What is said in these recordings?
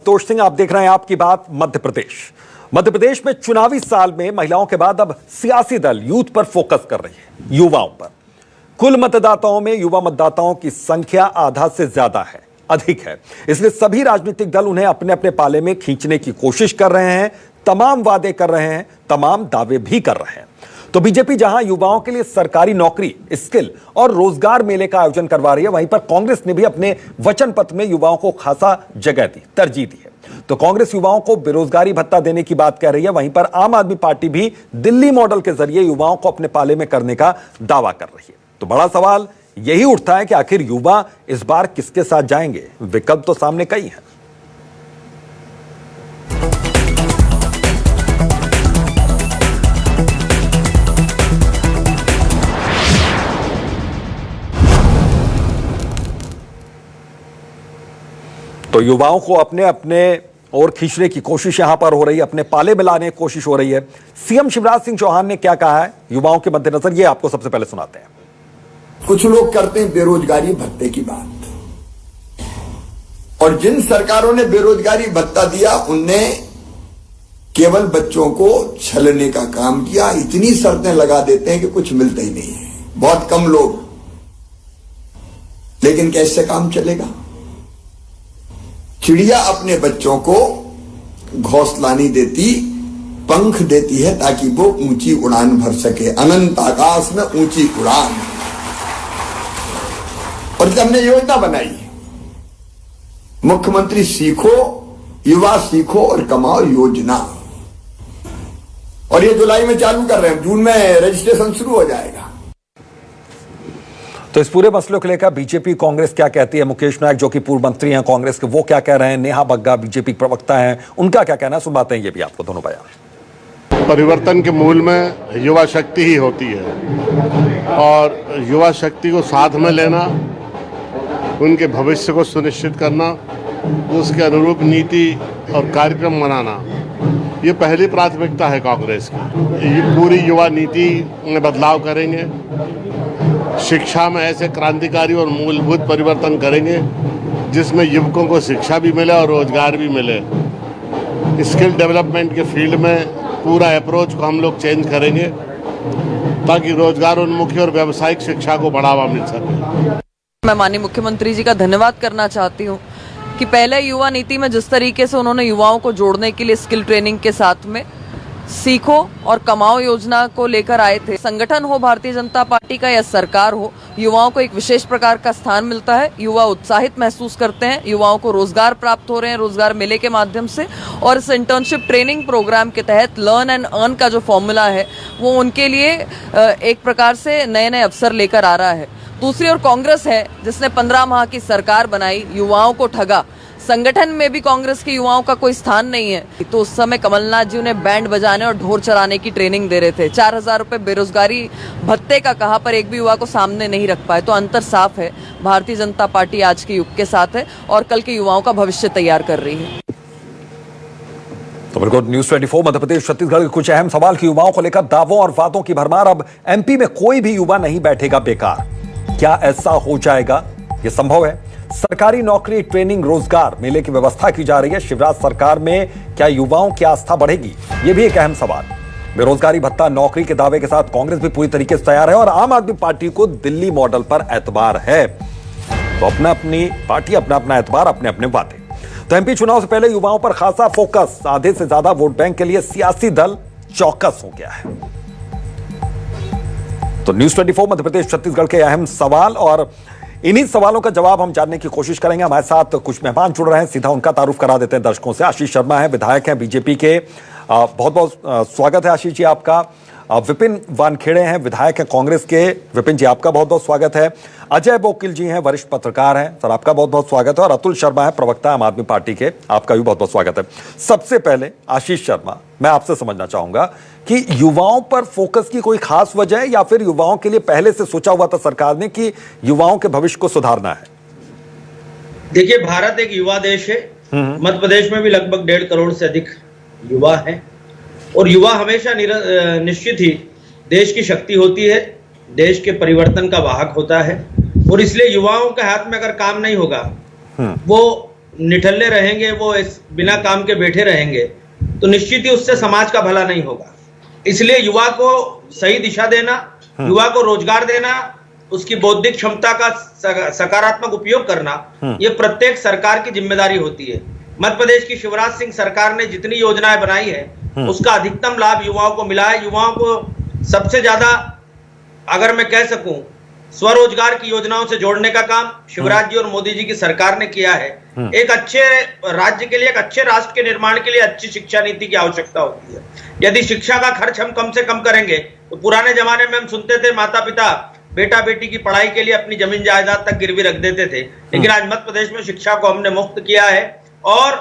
तोष सिंह, आप देख रहे हैं आपकी बात मध्य प्रदेश। मध्य प्रदेश में चुनावी साल में महिलाओं के बाद अब सियासी दल यूथ पर फोकस कर रही है, युवाओं पर। कुल मतदाताओं में युवा मतदाताओं की संख्या आधा से ज्यादा है, अधिक है। इसलिए सभी राजनीतिक दल उन्हें अपने अपने पाले में खींचने की कोशिश कर रहे हैं, तमाम वादे कर रहे हैं, तमाम दावे भी कर रहे हैं। तो बीजेपी जहां युवाओं के लिए सरकारी नौकरी, स्किल और रोजगार मेले का आयोजन करवा रही है, वहीं पर कांग्रेस ने भी अपने वचन पत्र में युवाओं को खासा जगह दी, तरजीह दी है। तो कांग्रेस युवाओं को बेरोजगारी भत्ता देने की बात कह रही है, वहीं पर आम आदमी पार्टी भी दिल्ली मॉडल के जरिए युवाओं को अपने पाले में करने का दावा कर रही है। तो बड़ा सवाल यही उठता है कि आखिर युवा इस बार किसके साथ जाएंगे? विकल्प तो सामने कई हैं। तो युवाओं को अपने अपने और खींचने की कोशिश यहां पर हो रही है, अपने पाले में लाने की कोशिश हो रही है। सीएम शिवराज सिंह चौहान ने क्या कहा है युवाओं के मद्देनजर, ये आपको सबसे पहले सुनाते हैं। कुछ लोग करते हैं बेरोजगारी भत्ते की बात, और जिन सरकारों ने बेरोजगारी भत्ता दिया उनने केवल बच्चों को छलने का काम किया। इतनी शर्तें लगा देते हैं कि कुछ मिलता ही नहीं है, बहुत कम लोग। लेकिन कैसे काम चलेगा? चिड़िया अपने बच्चों को घोंसला नहीं देती, पंख देती है ताकि वो ऊंची उड़ान भर सके, अनंत आकाश में ऊंची उड़ान। और हमने योजना बनाई, मुख्यमंत्री सीखो, युवा सीखो और कमाओ योजना, और ये जुलाई में चालू कर रहे हैं, जून में रजिस्ट्रेशन शुरू हो जाएगा। तो इस पूरे मसले को लेकर बीजेपी कांग्रेस क्या कहती है? मुकेश नायक जो कि पूर्व मंत्री हैं कांग्रेस के, वो क्या कह रहे हैं? नेहा बग्गा बीजेपी प्रवक्ता हैं, उनका क्या कहना है? सुनवाते हैं ये भी आपको दोनों बयान। परिवर्तन के मूल में युवा शक्ति ही होती है, और युवा शक्ति को साथ में लेना, उनके भविष्य को सुनिश्चित करना, उसके अनुरूप नीति और कार्यक्रम बनाना, ये पहली प्राथमिकता है कांग्रेस की। ये पूरी युवा नीति में बदलाव करेंगे, शिक्षा में ऐसे क्रांतिकारी और मूलभूत परिवर्तन करेंगे जिसमें युवकों को शिक्षा भी मिले और रोजगार भी मिले। स्किल डेवलपमेंट के फील्ड में पूरा अप्रोच को हम लोग चेंज करेंगे ताकि रोजगार उन्मुखी और व्यावसायिक शिक्षा को बढ़ावा मिल सके। मैं माननीय मुख्यमंत्री जी का धन्यवाद करना चाहती हूँ कि पहले युवा नीति में जिस तरीके से उन्होंने युवाओं को जोड़ने के लिए स्किल ट्रेनिंग के साथ में सीखो और कमाओ योजना को लेकर आए थे। संगठन हो भारतीय जनता पार्टी का या सरकार हो, युवाओं को एक विशेष प्रकार का स्थान मिलता है। युवा उत्साहित महसूस करते हैं, युवाओं को रोजगार प्राप्त हो रहे हैं रोजगार मेले के माध्यम से, और इस इंटर्नशिप ट्रेनिंग प्रोग्राम के तहत लर्न एंड अर्न का जो फॉर्मूला है वो उनके लिए एक प्रकार से नए नए अवसर लेकर आ रहा है। दूसरी ओर कांग्रेस है जिसने 15 माह की सरकार बनाई, युवाओं को ठगा। संगठन में भी कांग्रेस के युवाओं का कोई स्थान नहीं है। तो उस समय कमलनाथ जी उन्हें बैंड बजाने और ढोल चलाने की ट्रेनिंग दे रहे थे। 4000 रुपए बेरोजगारी भत्ते का कहा, पर एक भी युवा को सामने नहीं रख पाए। तो अंतर साफ है, भारतीय जनता पार्टी आज के युग के साथ है और कल के युवाओं का भविष्य तैयार कर रही है। तो बिल्कुल न्यूज़ 24 मध्य प्रदेश छत्तीसगढ़ के कुछ अहम सवाल की युवाओं को लेकर दावों और वादों की भरमार। अब एमपी में कोई भी युवा नहीं बैठेगा बेकार। क्या ऐसा हो जाएगा? यह संभव है। सरकारी नौकरी, ट्रेनिंग, रोजगार मेले की व्यवस्था की जा रही है। शिवराज सरकार में क्या युवाओं की आस्था बढ़ेगी? यह भी एक अहम सवाल। बेरोजगारी भत्ता, नौकरी के दावे के साथ कांग्रेस भी पूरी तरीके से तैयार है, और आम आदमी पार्टी को दिल्ली मॉडल पर एतबार है। तो अपना अपनी पार्टी, अपना अपना एतबार, अपने अपने वादे। तो एमपी चुनाव से पहले युवाओं पर खासा फोकस, आधे से ज्यादा वोट बैंक के लिए सियासी दल चौकस हो गया है। तो न्यूज़ 24 मध्य प्रदेश छत्तीसगढ़ के अहम सवाल, और इन्हीं सवालों का जवाब हम जानने की कोशिश करेंगे। हमारे साथ कुछ मेहमान जुड़ रहे हैं, सीधा उनका तारुफ करा देते हैं दर्शकों से। आशीष शर्मा है, विधायक हैं बीजेपी के। बहुत बहुत स्वागत है आशीष जी आपका। विपिन वानखेड़े हैं, विधायक हैं कांग्रेस के। विपिन जी आपका बहुत बहुत स्वागत है। अजय बोकिल जी हैं, वरिष्ठ पत्रकार हैं, सर आपका बहुत बहुत स्वागत है। और अतुल शर्मा है, प्रवक्ता आम आदमी पार्टी के, आपका भी बहुत बहुत स्वागत है। सबसे पहले आशीष शर्मा, मैं आपसे समझना चाहूंगा कि युवाओं पर फोकस की कोई खास वजह है, या फिर युवाओं के लिए पहले से सोचा हुआ था सरकार ने कि युवाओं के भविष्य को सुधारना है? देखिए, भारत एक युवा देश है। मध्य प्रदेश में भी लगभग 1.5 करोड़ से अधिक युवा है, और युवा हमेशा निश्चित ही देश की शक्ति होती है, देश के परिवर्तन का वाहक होता है। और इसलिए युवाओं के हाथ में अगर काम नहीं होगा, वो निठल्ले रहेंगे, वो बिना काम के बैठे रहेंगे, तो निश्चित ही उससे समाज का भला नहीं होगा। इसलिए युवा को सही दिशा देना, युवा को रोजगार देना, उसकी बौद्धिक क्षमता का सकारात्मक उपयोग करना, ये प्रत्येक सरकार की जिम्मेदारी होती है। मध्य प्रदेश की शिवराज सिंह सरकार ने जितनी योजनाएं बनाई है उसका अधिकतम लाभ युवाओं को मिला है। युवाओं को सबसे ज्यादा, अगर मैं कह सकूं, स्वरोजगार की योजनाओं से जोड़ने का काम शिवराज जी और मोदी जी की सरकार ने किया है। एक अच्छे राज्य के लिए, एक अच्छे राष्ट्र के निर्माण के लिए अच्छी शिक्षा नीति की आवश्यकता होती है। यदि शिक्षा का खर्च हम कम से कम करेंगे, तो पुराने जमाने में हम सुनते थे माता पिता बेटा बेटी की पढ़ाई के लिए अपनी जमीन जायदाद तक गिरवी रख देते थे, लेकिन आज मध्य प्रदेश में शिक्षा को हमने मुफ्त किया है और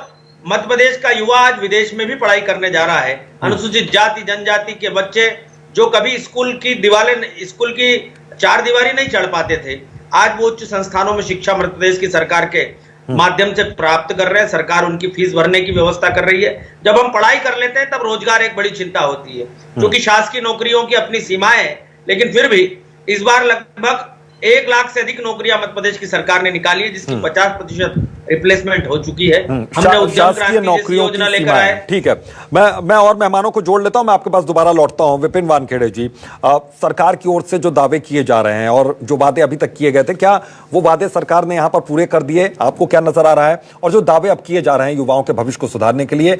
मध्य प्रदेश का युवा आज विदेश में भी पढ़ाई करने जा रहा है। अनुसूचित जाति जनजाति के बच्चे जो कभी स्कूल की चार दीवारी नहीं चढ़ पाते थे, आज वो उच्च संस्थानों में शिक्षा मध्य प्रदेश की सरकार के माध्यम से प्राप्त कर रहे हैं। सरकार उनकी फीस भरने की व्यवस्था कर रही है। जब हम पढ़ाई कर लेते हैं तब रोजगार एक बड़ी चिंता होती है, क्योंकि शासकीय नौकरियों की अपनी सीमाएं हैं, लेकिन फिर भी इस बार लगभग 1 लाख से अधिक नौकरियां मध्य प्रदेश की सरकार ने निकाली है, जिसकी 50% रिप्लेसमेंट हो चुकी है। हमने उद्यम क्रांति जैसी योजना लेकर आए। ठीक है, मैं और मेहमानों को जोड़ लेता हूं। मैं आपके पास दोबारा लौटता हूं। विपिन वानखेड़े जी, सरकार की ओर से जो दावे किए जा रहे हैं और जो वादे अभी तक किए गए थे, क्या वो वादे सरकार ने यहां पर पूरे कर दिए? आपको क्या नजर आ रहा है? और जो दावे अब किए जा रहे हैं युवाओं के भविष्य को सुधारने के लिए,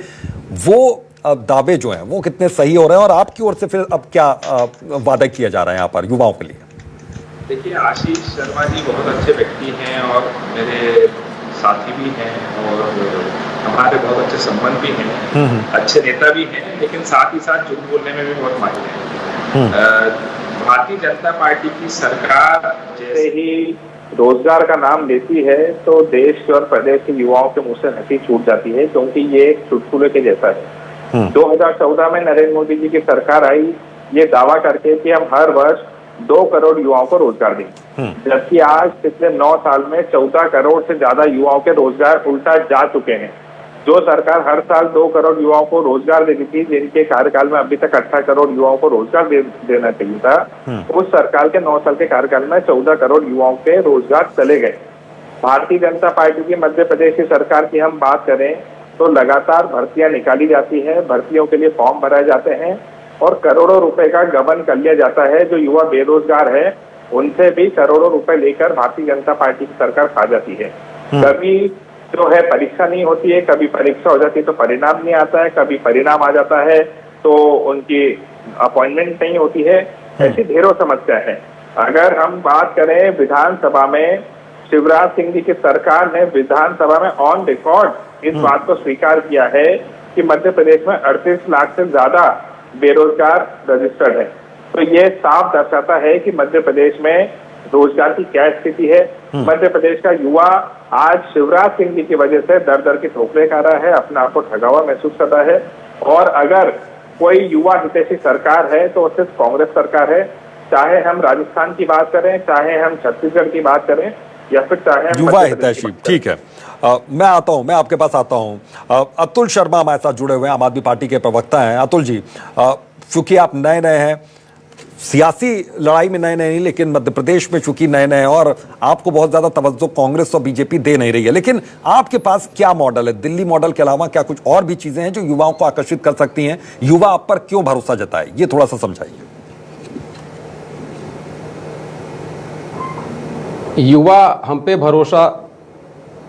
वो दावे जो हैं वो कितने सही हो रहे हैं? और आपकी ओर से फिर अब क्या वादा किया जा रहा है यहाँ पर युवाओं के लिए? देखिए, आशीष शर्मा जी बहुत अच्छे व्यक्ति हैं और मेरे साथी भी हैं और हमारे बहुत अच्छे संबंध भी हैं, अच्छे नेता भी हैं, लेकिन साथ ही साथ झूठ बोलने में भी बहुत माहिर हैं। भारतीय जनता पार्टी की सरकार जैसे ही रोजगार का नाम लेती है तो देश के और प्रदेश के युवाओं के मुंह से हंसी छूट जाती है, क्योंकि ये एक चुटकुले के जैसा है। 2014 में नरेंद्र मोदी जी की सरकार आई ये दावा करके कि हम हर वर्ष 2 करोड़ युवाओं को रोजगार देंगे, जबकि आज पिछले 9 साल में 14 करोड़ से ज्यादा युवाओं के रोजगार उल्टा जा चुके हैं। जो सरकार हर साल 2 करोड़ युवाओं को रोजगार देती थी, जिनके कार्यकाल में अभी तक 18 करोड़ युवाओं को रोजगार देना चाहिए था, उस सरकार के 9 साल के कार्यकाल में 14 करोड़ युवाओं के रोजगार चले गए। भारतीय जनता पार्टी की मध्य प्रदेश की सरकार की हम बात करें तो लगातार भर्तियां निकाली जाती है, भर्तियों के लिए फॉर्म भराए जाते हैं और करोड़ों रुपए का गबन कर लिया जाता है। जो युवा बेरोजगार है उनसे भी करोड़ों रुपए लेकर भारतीय जनता पार्टी की सरकार खा जाती है। कभी जो है परीक्षा नहीं होती है, कभी परीक्षा हो जाती है तो परिणाम नहीं आता है, कभी परिणाम आ जाता है तो उनकी अपॉइंटमेंट नहीं होती है। ऐसी ढेरों समस्या है। अगर हम बात करें विधानसभा में, शिवराज सिंह जी की सरकार ने विधानसभा में ऑन रिकॉर्ड इस बात को स्वीकार किया है कि मध्य प्रदेश में 38 लाख से ज्यादा बेरोजगार रजिस्टर्ड है। तो ये साफ दर्शाता है कि मध्य प्रदेश में रोजगार की क्या स्थिति है। मध्य प्रदेश का युवा आज शिवराज सिंह जी की वजह से दर दर की ठोकरें खा रहा है, अपने आप को ठगा हुआ महसूस कर रहा है। और अगर कोई युवा हितैषी सरकार है तो वो सिर्फ कांग्रेस सरकार है, चाहे हम राजस्थान की बात करें, चाहे हम छत्तीसगढ़ की बात करें या फिर चाहे युवा हितैषी। ठीक है, मैं आपके पास आता हूं। अतुल शर्मा हमारे साथ जुड़े हुए हैं, आम आदमी पार्टी के प्रवक्ता हैं। अतुल जी, चूंकि आप नए हैं, सियासी लड़ाई में नए नहीं, लेकिन मध्य प्रदेश में चूंकि नए हैं और आपको बहुत ज्यादा तवज्जो कांग्रेस और बीजेपी दे नहीं रही है, लेकिन आपके पास क्या मॉडल है? दिल्ली मॉडल के अलावा क्या कुछ और भी चीजें हैं जो युवाओं को आकर्षित कर सकती हैं? युवा आप पर क्यों भरोसा जताए, ये थोड़ा सा समझाइए। युवा हम पे भरोसा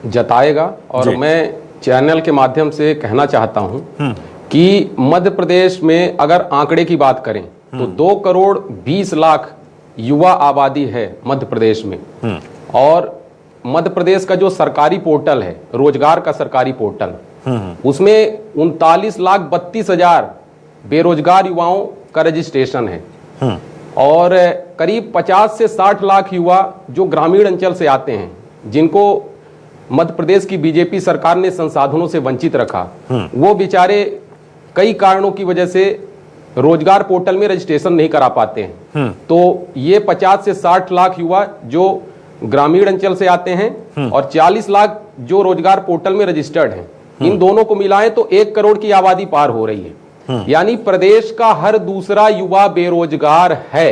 जताएगा और मैं चैनल के माध्यम से कहना चाहता हूं कि मध्य प्रदेश में अगर आंकड़े की बात करें तो 2 करोड़ 20 लाख युवा आबादी है मध्य प्रदेश में। और मध्य प्रदेश का जो सरकारी पोर्टल है, रोजगार का सरकारी पोर्टल, उसमें 39 लाख 32 हजार बेरोजगार युवाओं का रजिस्ट्रेशन है और करीब 50 से 60 लाख युवा जो ग्रामीण अंचल से आते हैं, जिनको मध्य प्रदेश की बीजेपी सरकार ने संसाधनों से वंचित रखा, वो बेचारे कई कारणों की वजह से रोजगार पोर्टल में रजिस्ट्रेशन नहीं करा पाते हैं। तो ये 50 से 60 लाख युवा जो ग्रामीण अंचल से आते हैं और 40 लाख जो रोजगार पोर्टल में रजिस्टर्ड हैं, इन दोनों को मिलाएं तो 1 करोड़ की आबादी पार हो रही है। यानी प्रदेश का हर दूसरा युवा बेरोजगार है।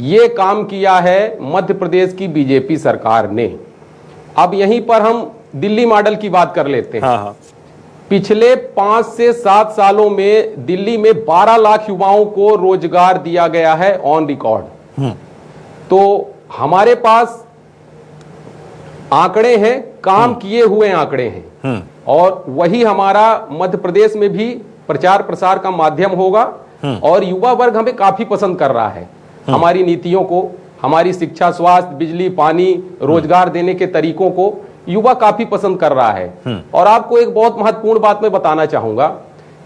ये काम किया है मध्य प्रदेश की बीजेपी सरकार ने। अब यहीं पर हम दिल्ली मॉडल की बात कर लेते हैं। हाँ हाँ। पिछले 5 से 7 सालों में दिल्ली में 12 लाख युवाओं को रोजगार दिया गया है ऑन रिकॉर्ड। तो हमारे पास आंकड़े हैं, काम किए हुए आंकड़े हैं, और वही हमारा मध्य प्रदेश में भी प्रचार प्रसार का माध्यम होगा। और युवा वर्ग हमें काफी पसंद कर रहा है, हमारी नीतियों को, हमारी शिक्षा, स्वास्थ्य, बिजली, पानी, रोजगार देने के तरीकों को युवा काफी पसंद कर रहा है। और आपको एक बहुत महत्वपूर्ण बात मैं बताना चाहूंगा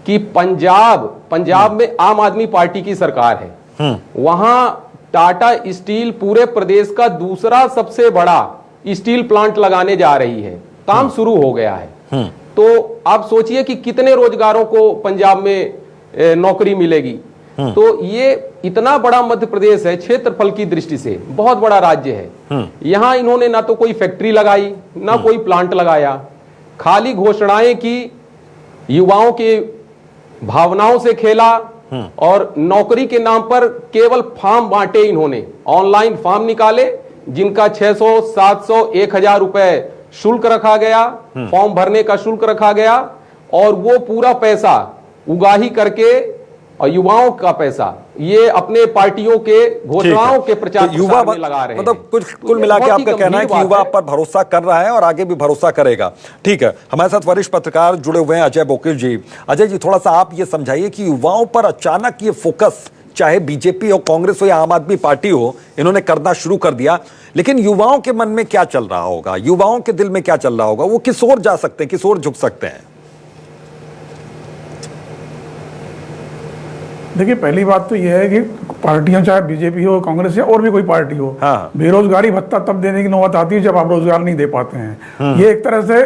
कि पंजाब में आम आदमी पार्टी की सरकार है। वहां टाटा स्टील पूरे प्रदेश का दूसरा सबसे बड़ा स्टील प्लांट लगाने जा रही है, काम शुरू हो गया है। तो आप सोचिए कि कितने रोजगारों को पंजाब में नौकरी मिलेगी। तो ये इतना बड़ा मध्य प्रदेश है, क्षेत्रफल की दृष्टि से बहुत बड़ा राज्य है। यहां इन्होंने ना तो कोई फैक्ट्री लगाई, ना कोई प्लांट लगाया, खाली घोषणाएं की, युवाओं के भावनाओं से खेला और नौकरी के नाम पर केवल फॉर्म बांटे। इन्होंने ऑनलाइन फॉर्म निकाले जिनका 600, 700, 1000 रुपए शुल्क रखा गया, फॉर्म भरने का शुल्क रखा गया, और वो पूरा पैसा उगाही करके और युवाओं का पैसा ये अपने पार्टियों के घोषणाओं के प्रचार प्रसार में लगा रहे हैं। मतलब कुल मिला के आपका कहना है कि युवा आप पर भरोसा कर रहा है और आगे भी भरोसा करेगा। ठीक है, हमारे साथ वरिष्ठ पत्रकार जुड़े हुए हैं अजय बोकिल जी। अजय जी, थोड़ा सा आप ये समझाइए कि युवाओं पर अचानक ये फोकस, चाहे बीजेपी हो, कांग्रेस हो या आम आदमी पार्टी हो, इन्होंने करना शुरू कर दिया, लेकिन युवाओं के मन में क्या चल रहा होगा, युवाओं के दिल में क्या चल रहा होगा, वो किस ओर जा सकते हैं, किस ओर झुक सकते हैं? देखिए, पहली बात तो यह है कि पार्टियां चाहे बीजेपी हो, कांग्रेस या और भी कोई पार्टी हो, बेरोजगारी भत्ता तब देने की नौबत आती है जब आप रोजगार नहीं दे पाते हैं। ये एक तरह से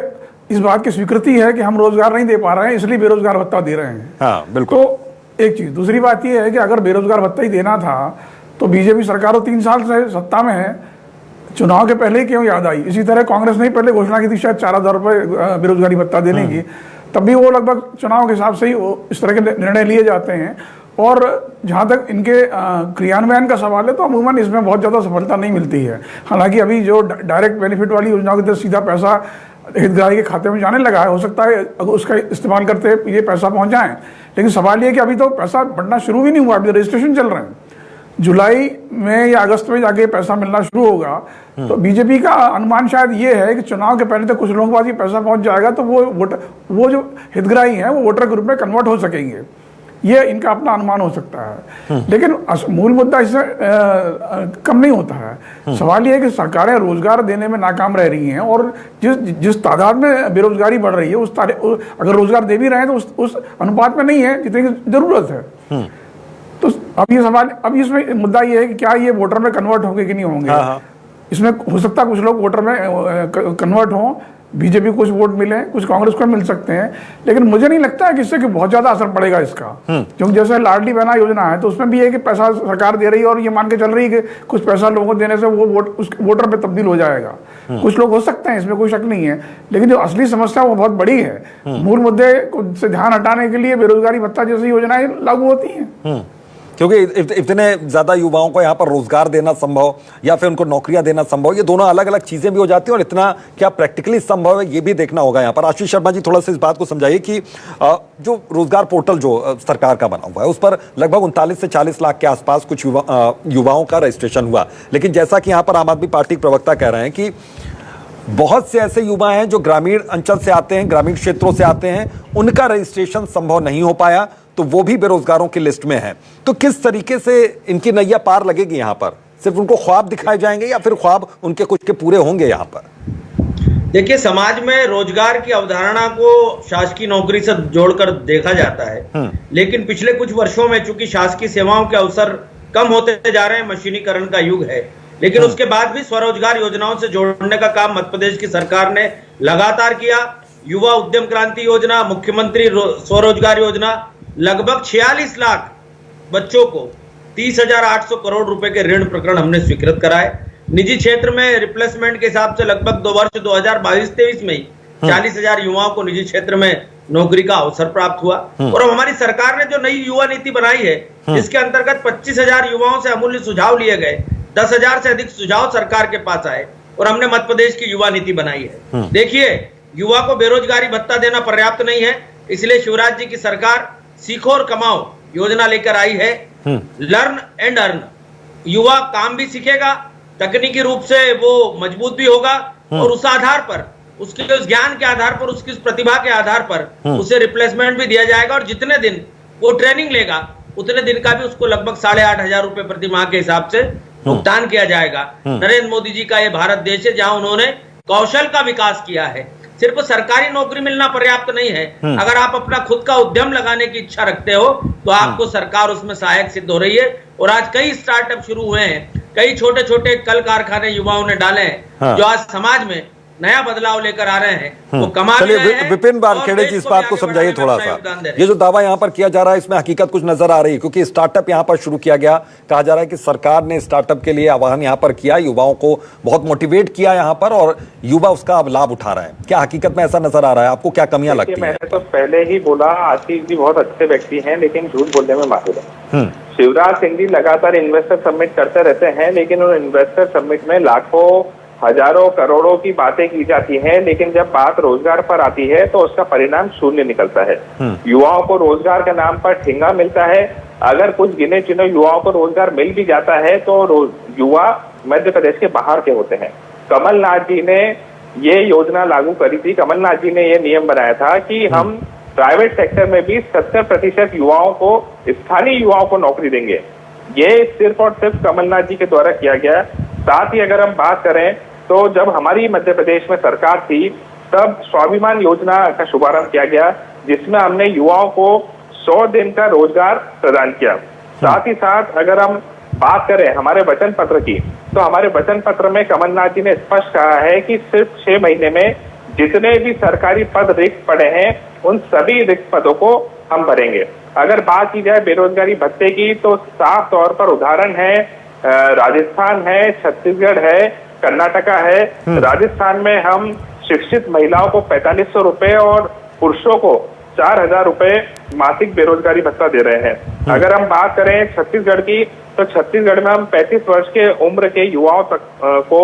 इस बात की स्वीकृति है कि हम रोजगार नहीं दे पा रहे हैं, इसलिए बेरोजगार भत्ता दे रहे हैं। हाँ, बिल्कुल। तो एक चीज, दूसरी बात यह है कि अगर बेरोजगार भत्ता ही देना था तो बीजेपी सरकार 3 साल से सत्ता में है, चुनाव के पहले क्यों याद आई? इसी तरह कांग्रेस ने पहले घोषणा की थी शायद 4000 रुपए बेरोजगारी भत्ता देने की, तब भी वो लगभग चुनाव के हिसाब से ही इस तरह के निर्णय लिए जाते हैं। और जहाँ तक इनके क्रियान्वयन का सवाल है तो अमूमन इसमें बहुत ज़्यादा सफलता नहीं मिलती है। हालांकि अभी जो डायरेक्ट बेनिफिट वाली योजनाओं की तरह सीधा पैसा हितग्राही के खाते में जाने लगा है, हो सकता है उसका इस्तेमाल करते ये पैसा पहुँच जाए, लेकिन सवाल ये कि अभी तो पैसा बढ़ना शुरू भी नहीं हुआ, अभी रजिस्ट्रेशन चल रहे हैं। जुलाई में या अगस्त में जाके पैसा मिलना शुरू होगा। तो बीजेपी का अनुमान शायद ये है कि चुनाव के पहले तक कुछ लोगों के पास ये पैसा पहुंच जाएगा तो वो जो हितग्राही हैं वो वोटर के रूप में कन्वर्ट हो सकेंगे, ये इनका अपना अनुमान हो सकता है। लेकिन मूल मुद्दा इससे कम नहीं होता है। सवाल ये है कि सरकारें रोजगार देने में नाकाम रह रही हैं और जिस तादाद में बेरोजगारी बढ़ रही है अगर रोजगार दे भी रहे हैं तो उस अनुपात में नहीं है जितनी जरूरत है। तो अब इसमें मुद्दा ये है कि क्या ये वोटर में कन्वर्ट होंगे कि नहीं होंगे। इसमें हो सकता है कुछ लोग वोटर में कन्वर्ट हों, बीजेपी को कुछ वोट मिले, कुछ कांग्रेस को मिल सकते हैं, लेकिन मुझे नहीं लगता है कि इससे कि बहुत ज्यादा असर पड़ेगा इसका। क्योंकि जैसे लाडली बहना योजना है तो उसमें भी है कि पैसा सरकार दे रही है और ये मान के चल रही है कि कुछ पैसा लोगों को देने से वो वोटर पे तब्दील हो जाएगा। कुछ लोग हो सकते हैं, इसमें कोई शक नहीं है, लेकिन जो असली समस्या वो बहुत बड़ी है। मूल मुद्दे से ध्यान हटाने के लिए बेरोजगारी भत्ता जैसी योजनाएं लागू होती हैं, क्योंकि इतने ज्यादा युवाओं को यहाँ पर रोजगार देना संभव या फिर उनको नौकरियां देना संभव, ये दोनों अलग अलग चीजें भी हो जाती हैं और इतना क्या प्रैक्टिकली संभव है ये भी देखना होगा यहाँ पर। आशीष शर्मा जी, थोड़ा सा इस बात को समझाइए कि जो रोजगार पोर्टल जो सरकार का बना हुआ है उस पर लगभग 39 से 40 लाख के आसपास कुछ युवाओं का रजिस्ट्रेशन हुआ, लेकिन जैसा कि यहाँ पर आम आदमी पार्टी के प्रवक्ता कह रहे हैं कि बहुत से ऐसे युवा हैं जो ग्रामीण अंचल से आते हैं, ग्रामीण क्षेत्रों से आते हैं, उनका रजिस्ट्रेशन संभव नहीं हो पाया, तो वो भी बेरोजगारों की लिस्ट में है। तो किस तरीके से इनकी नैया पार लगेगी यहाँ पर? सिर्फ उनको ख्वाब दिखाए जाएंगे या फिर ख्वाब उनके कुछ के पूरे होंगे यहाँ पर? देखिए, समाज में रोजगार की अवधारणा को शासकीय नौकरी से जोड़कर देखा जाता है, लेकिन पिछले कुछ वर्षों में चूंकि शासकीय सेवाओं के अवसर कम होते जा रहे हैं, मशीनीकरण का युग है, लेकिन उसके बाद भी स्वरोजगार योजनाओं से जोड़ने का काम मध्य प्रदेश की सरकार ने लगातार किया। युवा उद्यम क्रांति योजना, मुख्यमंत्री स्वरोजगार योजना, लगभग 46 लाख बच्चों को 30,800 करोड़ रुपए के ऋण प्रकरण हमने स्वीकृत कराए। निजी क्षेत्र में रिप्लेसमेंट के हिसाब से लगभग वर्ष 2022-23 में ही 40,000 युवाओं को निजी क्षेत्र में नौकरी का अवसर प्राप्त हुआ। और अब हमारी सरकार ने जो नई युवा नीति बनाई है, जिसके अंतर्गत 25,000 युवाओं से अमूल्य सुझाव लिए गए, 10,000 से अधिक सुझाव सरकार के पास आए, और हमने मध्य प्रदेश की युवा नीति बनाई है। देखिए, युवा को बेरोजगारी भत्ता देना पर्याप्त नहीं है, इसलिए शिवराज जी की सरकार सीखो और कमाओ योजना लेकर आई है। लर्न एंड अर्न, युवा काम भी सीखेगा, तकनीकी रूप से वो मजबूत भी होगा और उस आधार पर, उसके उस ज्ञान के आधार पर, उसकी उस प्रतिभा के आधार पर उसे रिप्लेसमेंट भी दिया जाएगा और जितने दिन वो ट्रेनिंग लेगा उतने दिन का भी उसको लगभग 8,500 रुपए प्रति माह के हिसाब से भुगतान किया जाएगा। नरेंद्र मोदी जी का ये भारत देश है जहां उन्होंने कौशल का विकास किया है। सिर्फ सरकारी नौकरी मिलना पर्याप्त नहीं है, अगर आप अपना खुद का उद्यम लगाने की इच्छा रखते हो तो आपको सरकार उसमें सहायक सिद्ध हो रही है। और आज कई स्टार्टअप शुरू हुए हैं, कई छोटे छोटे कल कारखाने युवाओं ने डाले हैं जो आज समाज में नया बदलाव लेकर आ रहे हैं। वो कमा भी रहे हैं। विपिन वानखेड़े जी, इस बात को समझाइए थोड़ा सा, ये जो दावा यहाँ पर किया जा रहा है इसमें हकीकत कुछ नजर आ रही है? क्योंकि स्टार्टअप यहाँ पर शुरू किया गया, कहा जा रहा है कि सरकार ने स्टार्टअप के लिए आह्वान यहाँ पर किया, युवाओं को बहुत मोटिवेट किया यहाँ पर और युवा उसका अब लाभ उठा रहे हैं। क्या हकीकत में ऐसा नजर आ रहा है? आपको क्या कमियां लगती है? मैंने तो पहले ही बोला, आशीष जी बहुत अच्छे व्यक्ति हैं लेकिन झूठ बोलने में माहिर है। शिवराज सिंह जी लगातार इन्वेस्टर समिट करते रहते हैं, लेकिन उन इन्वेस्टर समिट में लाखों हजारों करोड़ों की बातें की जाती हैं, लेकिन जब बात रोजगार पर आती है तो उसका परिणाम शून्य निकलता है। युवाओं को रोजगार के नाम पर ठेंगा मिलता है। अगर कुछ गिने चुने युवाओं को रोजगार मिल भी जाता है तो युवा मध्य प्रदेश के बाहर के होते हैं। कमलनाथ जी ने ये योजना लागू करी थी, कमलनाथ जी ने ये नियम बनाया था कि हम प्राइवेट सेक्टर में भी 70% युवाओं को, स्थानीय युवाओं को नौकरी देंगे। ये सिर्फ और सिर्फ कमलनाथ जी के द्वारा किया गया। साथ ही अगर हम बात करें तो जब हमारी मध्य प्रदेश में सरकार थी तब स्वाभिमान योजना का शुभारंभ किया गया, जिसमें हमने युवाओं को 100 दिन का रोजगार प्रदान किया। साथ ही साथ अगर हम बात करें हमारे वचन पत्र की, तो हमारे वचन पत्र में कमलनाथ जी ने स्पष्ट कहा है कि सिर्फ 6 महीने में जितने भी सरकारी पद रिक्त पड़े हैं उन सभी रिक्त पदों को हम भरेंगे। अगर बात की जाए बेरोजगारी भत्ते की तो साफ तौर पर उदाहरण है राजस्थान है, छत्तीसगढ़ है, कर्नाटका है। राजस्थान में हम शिक्षित महिलाओं को 4500 रुपए और पुरुषों को 4,000 रुपए मासिक बेरोजगारी भत्ता दे रहे हैं। अगर हम बात करें छत्तीसगढ़ की, तो छत्तीसगढ़ में हम 35 वर्ष के उम्र के युवाओं तक को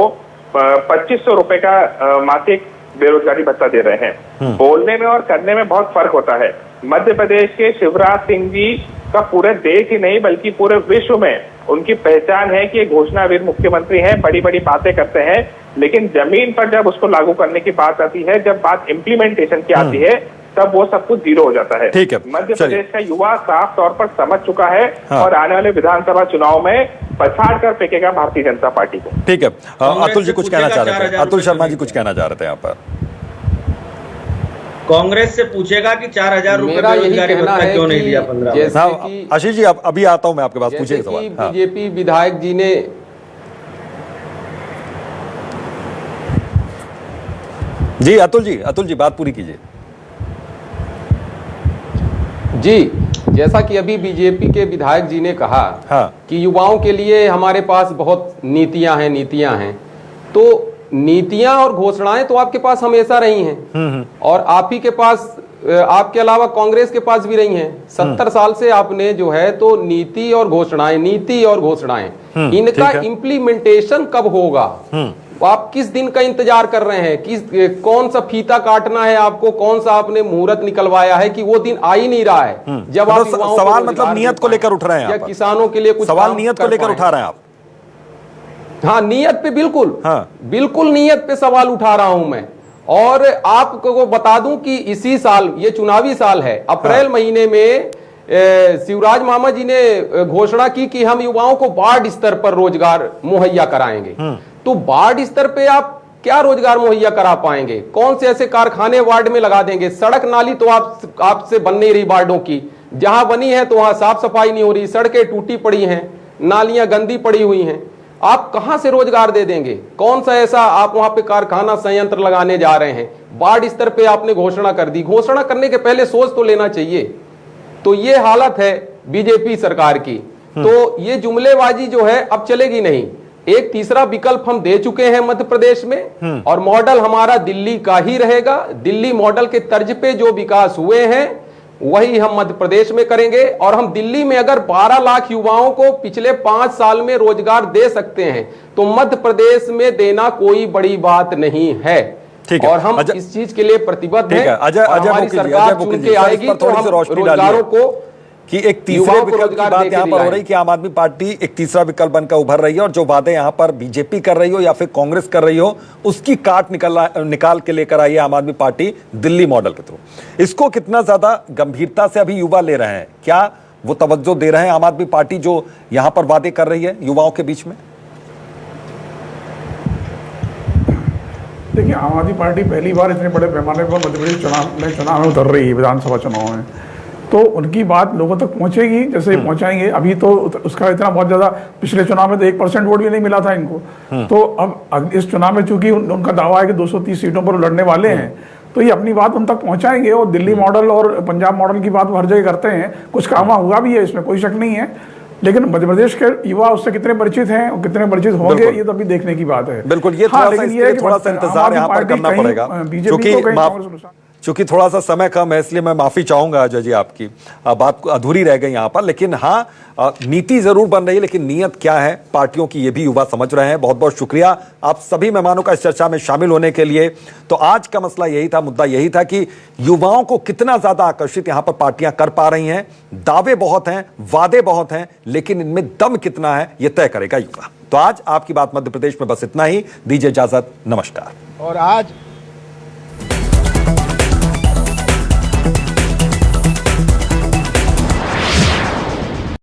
2500 रुपए का मासिक बेरोजगारी भत्ता दे रहे हैं। बोलने में और करने में बहुत फर्क होता है। मध्य प्रदेश के शिवराज सिंह जी का पूरे देश ही नहीं बल्कि पूरे विश्व में उनकी पहचान है कि ये घोषणावीर मुख्यमंत्री हैं, बड़ी बड़ी बातें करते हैं, लेकिन जमीन पर जब उसको लागू करने की बात आती है, जब बात इम्प्लीमेंटेशन की आती है, तब वो सब कुछ जीरो हो जाता है। ठीक है, मध्य प्रदेश का युवा साफ तौर पर समझ चुका है और आने वाले विधानसभा चुनाव में पछाड़ कर फेंकेगा भारतीय जनता पार्टी को। ठीक है, अतुल जी कुछ कहना चाह रहे थे, अतुल शर्मा जी कुछ कहना चाह रहे थे यहाँ पर। कांग्रेस से पूछेगा कि 4,000 रुपए बेरोजगारी भत्ता क्यों नहीं दिया 15। आशीष जी अभी आता हूं मैं आपके पास, पूछिए सवाल। बीजेपी विधायक जी ने जी अतुल जी बात पूरी कीजिए। जी, जैसा कि अभी बीजेपी के विधायक जी ने कहा कि युवाओं के लिए हमारे पास बहुत नीतियां हैं, तो नीतियां और घोषणाएं तो आपके पास हमेशा रही हैं और आप ही के पास, आपके अलावा कांग्रेस के पास भी रही हैं। 70 साल से आपने जो है तो नीति और घोषणाएं, इनका इम्प्लीमेंटेशन कब होगा? आप किस दिन का इंतजार कर रहे हैं? कौन सा फीता काटना है आपको? कौन सा आपने मुहूर्त निकलवाया है कि वो दिन आ ही नहीं रहा है जब आप सवाल मतलब नियत को लेकर उठ रहे हैं या किसानों के लिए कुछ सवाल नियत को लेकर उठा रहे हैं आप? हाँ, नियत पे बिल्कुल नियत पे सवाल उठा रहा हूं मैं। और आपको बता दूं कि इसी साल, ये चुनावी साल है, अप्रैल महीने में शिवराज मामा जी ने घोषणा की कि हम युवाओं को वार्ड स्तर पर रोजगार मुहैया कराएंगे। तो वार्ड स्तर पे आप क्या रोजगार मुहैया करा पाएंगे? कौन से ऐसे कारखाने वार्ड में लगा देंगे? सड़क नाली तो आपसे बन नहीं रही वार्डों की, जहां बनी है तो वहां साफ सफाई नहीं हो रही, सड़कें टूटी पड़ी हैं, नालियां गंदी पड़ी हुई हैं। आप कहां से रोजगार दे देंगे? कौन सा ऐसा आप वहां पे कारखाना संयंत्र लगाने जा रहे हैं? वार्ड स्तर पे आपने घोषणा कर दी, घोषणा करने के पहले सोच तो लेना चाहिए। तो ये हालत है बीजेपी सरकार की। तो ये जुमलेबाजी जो है अब चलेगी नहीं। एक तीसरा विकल्प हम दे चुके हैं मध्य प्रदेश में और मॉडल हमारा दिल्ली का ही रहेगा। दिल्ली मॉडल के तर्ज पे जो विकास हुए हैं वही हम मध्य प्रदेश में करेंगे। और हम दिल्ली में अगर 12 लाख युवाओं को पिछले 5 साल में रोजगार दे सकते हैं तो मध्य प्रदेश में देना कोई बड़ी बात नहीं है। ठीक है। और हम इस चीज के लिए प्रतिबद्ध हैं। अजय हमारी सरकार चुन के आएगी तो हम रोजगारों को कि एक तीसरे विकल्प की बात यहाँ पर हो रही कि आम आदमी पार्टी एक तीसरा विकल्प बनकर उभर रही है और जो वादे यहाँ पर बीजेपी कर रही हो या फिर कांग्रेस कर रही हो उसकी काट निकाल के लेकर आई है आम आदमी पार्टी दिल्ली मॉडल के थ्रू। इसको कितना ज्यादा गंभीरता से अभी युवा ले रहे हैं, क्या वो तवज्जो दे रहे हैं आम आदमी पार्टी जो यहाँ पर वादे कर रही है युवाओं के बीच में? देखिए, आम आदमी पार्टी पहली बार इतने बड़े पैमाने पर मध्य प्रदेश चुनाव में उतर रही है, विधानसभा चुनाव में, तो उनकी बात लोगों तक पहुंचेगी जैसे पहुंचाएंगे। अभी तो उसका इतना बहुत ज्यादा, पिछले चुनाव में तो 1% वोट भी नहीं मिला था इनको, तो अब इस चुनाव में चूंकि उनका दावा है कि 230 सीटों पर लड़ने वाले हैं, तो ये अपनी बात उन तक पहुंचाएंगे। और दिल्ली मॉडल और पंजाब मॉडल की बात हर जगह करते हैं, कुछ काम हुआ भी है, इसमें कोई शक नहीं है, लेकिन मध्य प्रदेश के युवा उससे कितने परिचित हैं और कितने परिचित होंगे ये तो अभी देखने की बात है। बिल्कुल, ये थोड़ा सा इंतजार यहाँ पर करना पड़ेगा क्योंकि थोड़ा सा समय कम है, इसलिए मैं माफी चाहूंगा अजय जी, आपकी बात अधूरी रह गई यहाँ पर। लेकिन हाँ, नीति जरूर बन रही है, लेकिन नीयत क्या है पार्टियों की ये भी युवा समझ रहे हैं। बहुत बहुत शुक्रिया आप सभी मेहमानों का इस चर्चा में शामिल होने के लिए। तो आज का मसला यही था, मुद्दा यही था कि युवाओं को कितना ज्यादा आकर्षित यहाँ पर पार्टियां कर पा रही हैं। दावे बहुत हैं, वादे बहुत हैं, लेकिन इनमें दम कितना है ये तय करेगा युवा। तो आज आपकी बात मध्य प्रदेश में बस इतना ही। दीजिए इजाजत, नमस्कार। और आज